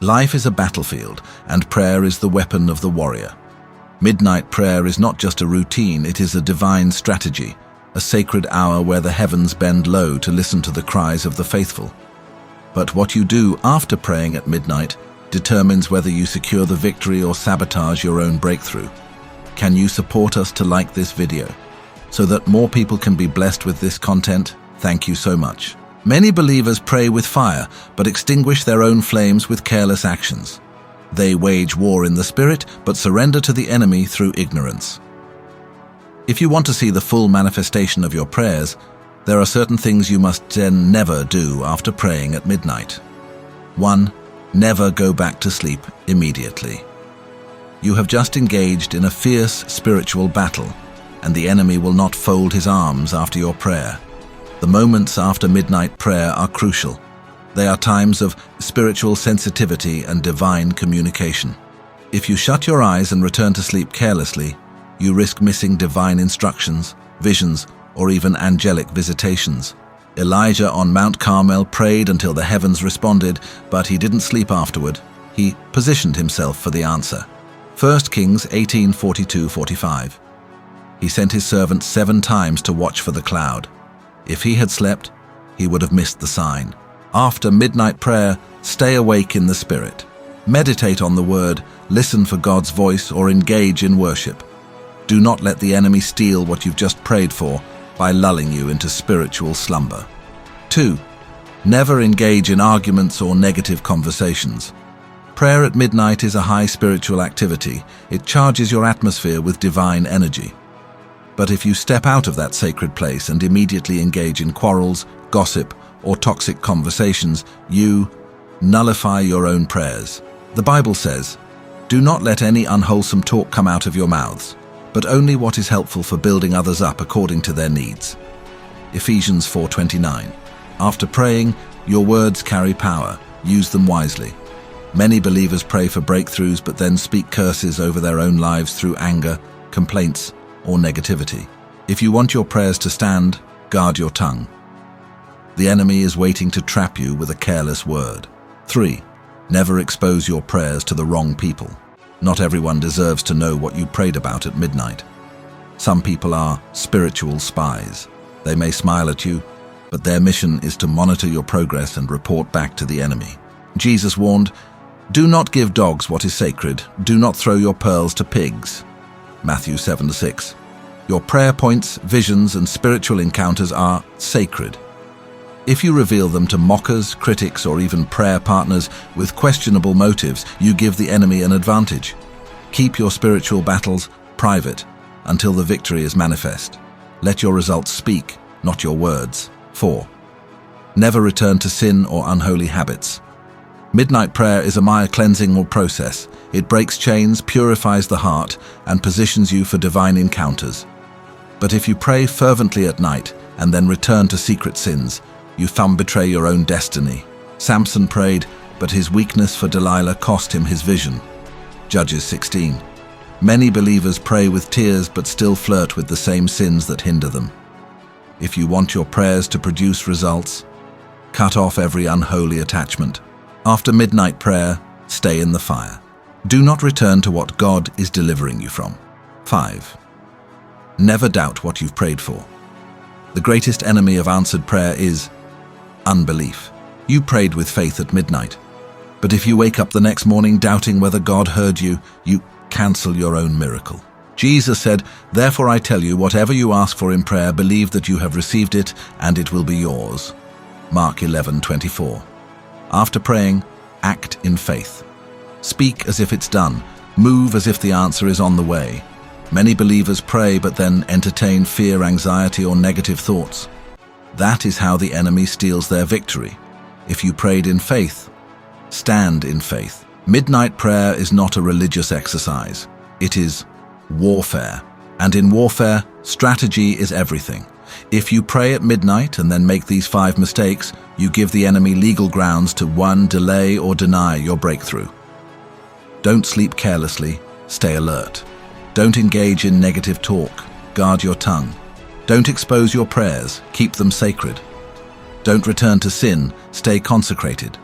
Life is a battlefield, and prayer is the weapon of the warrior. Midnight prayer is not just a routine, it is a divine strategy, a sacred hour where the heavens bend low to listen to the cries of the faithful. But what you do after praying at midnight determines whether you secure the victory or sabotage your own breakthrough. Can you support us to like this video so that more people can be blessed with this content? Thank you so much. Many believers pray with fire, but extinguish their own flames with careless actions. They wage war in the spirit, but surrender to the enemy through ignorance. If you want to see the full manifestation of your prayers, there are certain things you must then never do after praying at midnight. 1. Never go back to sleep immediately. You have just engaged in a fierce spiritual battle, and the enemy will not fold his arms after your prayer. The moments after midnight prayer are crucial. They are times of spiritual sensitivity and divine communication. If you shut your eyes and return to sleep carelessly, you risk missing divine instructions, visions, or even angelic visitations. Elijah on Mount Carmel prayed until the heavens responded, but he didn't sleep afterward. He positioned himself for the answer. 1 Kings 18:42-45. He sent his servant 7 times to watch for the cloud. If he had slept, he would have missed the sign. After midnight prayer, stay awake in the Spirit. Meditate on the Word, listen for God's voice, or engage in worship. Do not let the enemy steal what you've just prayed for by lulling you into spiritual slumber. 2. Never engage in arguments or negative conversations. Prayer at midnight is a high spiritual activity. It charges your atmosphere with divine energy. But if you step out of that sacred place and immediately engage in quarrels, gossip, or toxic conversations, you nullify your own prayers. The Bible says, "Do not let any unwholesome talk come out of your mouths, but only what is helpful for building others up according to their needs." Ephesians 4:29. After praying, your words carry power. Use them wisely. Many believers pray for breakthroughs but then speak curses over their own lives through anger, complaints, or negativity. If you want your prayers to stand, guard your tongue. The enemy is waiting to trap you with a careless word. 3. Never expose your prayers to the wrong people. Not everyone deserves to know what you prayed about at midnight. Some people are spiritual spies. They may smile at you, but their mission is to monitor your progress and report back to the enemy. Jesus warned, "Do not give dogs what is sacred. Do not throw your pearls to pigs." Matthew 7:6. Your prayer points, visions, and spiritual encounters are sacred. If you reveal them to mockers, critics, or even prayer partners with questionable motives, you give the enemy an advantage. Keep your spiritual battles private until the victory is manifest. Let your results speak, not your words. 4. Never return to sin or unholy habits. Midnight prayer is a mere cleansing or process. It breaks chains, purifies the heart, and positions you for divine encounters. But if you pray fervently at night and then return to secret sins, you betray your own destiny. Samson prayed, but his weakness for Delilah cost him his vision. Judges 16. Many believers pray with tears but still flirt with the same sins that hinder them. If you want your prayers to produce results, cut off every unholy attachment. After midnight prayer, stay in the fire. Do not return to what God is delivering you from. 5. Never doubt what you've prayed for. The greatest enemy of answered prayer is unbelief. You prayed with faith at midnight, but if you wake up the next morning doubting whether God heard you, you cancel your own miracle. Jesus said, "Therefore I tell you, whatever you ask for in prayer, believe that you have received it, and it will be yours." Mark 11:24. After praying, act in faith. Speak as if it's done. Move as if the answer is on the way. Many believers pray but then entertain fear, anxiety, or negative thoughts. That is how the enemy steals their victory. If you prayed in faith, stand in faith. Midnight prayer is not a religious exercise. It is warfare. And in warfare, strategy is everything. If you pray at midnight and then make these 5 mistakes, you give the enemy legal grounds to 1. Delay or deny your breakthrough. Don't sleep carelessly, stay alert. Don't engage in negative talk, guard your tongue. Don't expose your prayers, keep them sacred. Don't return to sin, stay consecrated.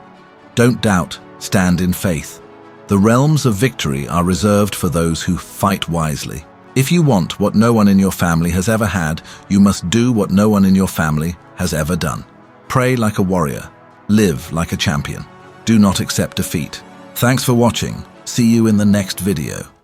Don't doubt, Stand in faith. The realms of victory are reserved for those who fight wisely. If you want what no one in your family has ever had, you must do what no one in your family has ever done. Pray like a warrior. Live like a champion. Do not accept defeat. Thanks for watching. See you in the next video.